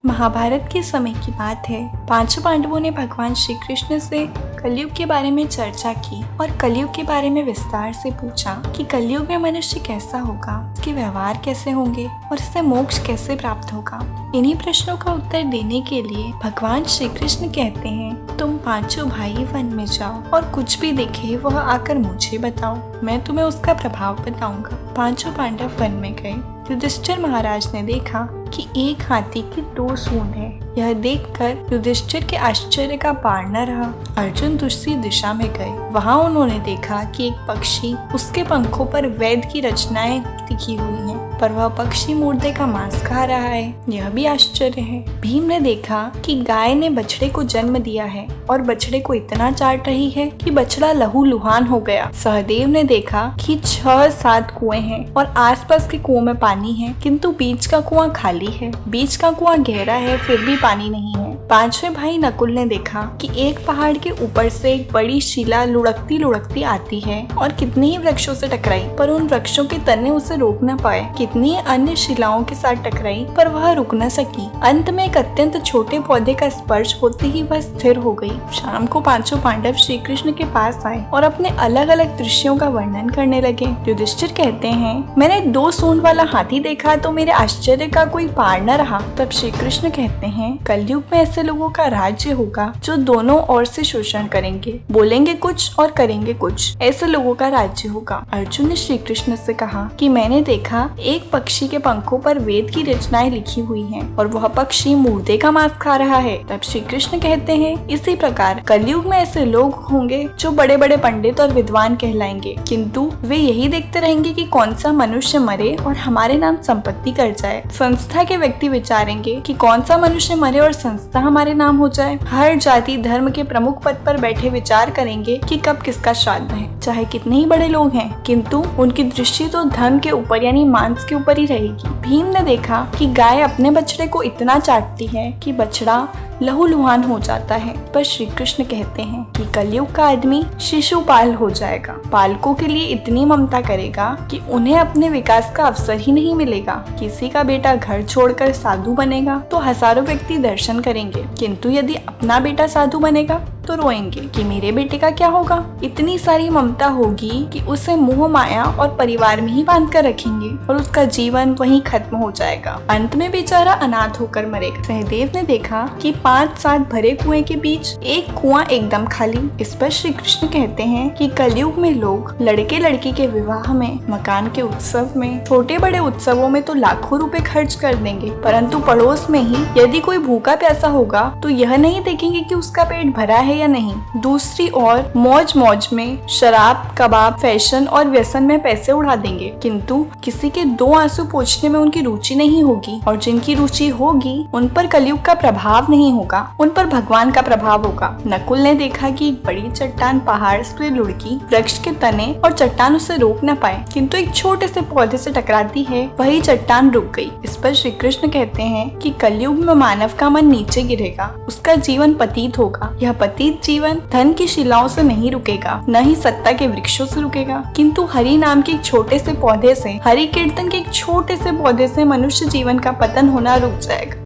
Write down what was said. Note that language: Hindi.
महाभारत के समय की बात है। पांचों पांडवों ने भगवान श्री कृष्ण से कलयुग के बारे में चर्चा की और कलयुग के बारे में विस्तार से पूछा कि कलयुग में मनुष्य कैसा होगा, उसके व्यवहार कैसे होंगे और उससे मोक्ष कैसे प्राप्त होगा। इन्हीं प्रश्नों का उत्तर देने के लिए भगवान श्री कृष्ण कहते हैं, तुम पांचों भाई वन में जाओ और कुछ भी दिखे वह आकर मुझे बताओ, मैं तुम्हें उसका प्रभाव बताऊंगा। पांचों पांडव वन में गए। युधिष्ठिर महाराज ने देखा कि एक हाथी की 2 सूंड है। यह देखकर युधिष्ठिर के आश्चर्य का पार न रहा। अर्जुन दूसरी दिशा में गए। वहां उन्होंने देखा कि एक पक्षी, उसके पंखों पर वेद की रचनाएं लिखी हुई हैं, पर वह पक्षी मुर्दे का मांस खा रहा है। यह भी आश्चर्य है। भीम ने देखा कि गाय ने बछड़े को जन्म दिया है और बछड़े को इतना चाट रही है कि बछड़ा लहूलुहान हो गया। सहदेव ने देखा कि 6-7 कुएं हैं और आसपास के कुओं में पानी है, किंतु बीच का कुआं खाली है। बीच का कुआं गहरा है, फिर भी पानी नहीं है। पांचवें भाई नकुल ने देखा कि एक पहाड़ के ऊपर से एक बड़ी शिला लुढ़कती लुढ़कती आती है और कितने ही वृक्षों से टकराई, पर उन वृक्षों के तने उसे रोक न पाए। कितनी अन्य शिलाओं के साथ टकराई, पर वह रुक न सकी। अंत में एक अत्यंत छोटे पौधे का स्पर्श होते ही वह स्थिर हो गई। शाम को पांचों पांडव श्री कृष्ण के पास आए और अपने अलग अलग दृश्यों का वर्णन करने लगे। युधिष्ठिर कहते हैं, मैंने 2 सूंड वाला हाथी देखा तो मेरे आश्चर्य का कोई पार न रहा। तब श्री कृष्ण कहते हैं, कलयुग में ऐसे लोगों का राज्य होगा जो दोनों ओर से शोषण करेंगे, बोलेंगे कुछ और करेंगे कुछ। ऐसे लोगों का राज्य होगा। अर्जुन ने श्री कृष्ण से कहा कि मैंने देखा एक पक्षी के पंखों पर वेद की रचनाएं लिखी हुई हैं और वह पक्षी मुर्दे का मांस खा रहा है। तब श्री कृष्ण कहते हैं, इसी प्रकार कलयुग में ऐसे लोग होंगे जो बड़े बड़े पंडित और विद्वान कहलाएंगे, किंतु वे यही देखते रहेंगे कि कौन सा मनुष्य मरे और हमारे नाम संपत्ति कर जाए। संस्था के व्यक्ति विचारेंगे कि कौन सा मनुष्य मरे और संस्था हमारे नाम हो जाए। हर जाति धर्म के प्रमुख पद पर बैठे विचार करेंगे कि कब किसका श्राद्ध है, चाहे कितने ही बड़े लोग हैं, किंतु उनकी दृष्टि तो धन के ऊपर यानी मांस के ऊपर ही रहेगी। भीम ने देखा कि गाय अपने बछड़े को इतना चाटती है कि बछड़ा लहूलुहान हो जाता है, पर श्री कृष्ण कहते हैं कि कलयुग का आदमी शिशुपाल हो जाएगा। पालकों के लिए इतनी ममता करेगा कि उन्हें अपने विकास का अवसर ही नहीं मिलेगा। किसी का बेटा घर छोड़कर साधु बनेगा तो हजारों व्यक्ति दर्शन करेंगे, किंतु यदि अपना बेटा साधु बनेगा तो रोएंगे कि मेरे बेटे का क्या होगा। इतनी सारी ममता होगी कि उसे मोह माया और परिवार में ही बांध कर रखेंगे और उसका जीवन वहीं खत्म हो जाएगा। अंत में बेचारा अनाथ होकर मरेगा। सहदेव ने देखा कि 5-7 भरे कुएं के बीच एक कुआं एकदम खाली। इस पर श्री कृष्ण कहते हैं कि कलयुग में लोग लड़के लड़की के विवाह में, मकान के उत्सव में, छोटे बड़े उत्सवों में तो लाखों रुपए खर्च कर देंगे, परंतु पड़ोस में ही यदि कोई भूखा प्यासा होगा तो यह नहीं देखेंगे कि उसका पेट भरा है या नहीं। दूसरी ओर मौज मौज में शराब, कबाब, फैशन और व्यसन में पैसे उड़ा देंगे, किंतु किसी के 2 आंसू पोंछने में उनकी रुचि नहीं होगी, और जिनकी रुचि होगी उन पर कलयुग का प्रभाव नहीं होगा, उन पर भगवान का प्रभाव होगा। नकुल ने देखा कि एक बड़ी चट्टान पहाड़ से लुढ़की, वृक्ष के तने और चट्टान उसे रोक न पाए, किंतु एक छोटे से पौधे से टकराती है, वही चट्टान रुक गई। इस पर श्री कृष्ण कहते हैं कि कलयुग में मानव का मन नीचे गिरेगा, उसका जीवन पतित होगा। यह पतित जीवन धन की शिलाओं से नहीं रुकेगा, न ही सत्ता के वृक्षों से रुकेगा, किंतु हरि नाम के एक छोटे से पौधे से, हरि कीर्तन के एक छोटे से पौधे से मनुष्य जीवन का पतन होना रुक जाएगा।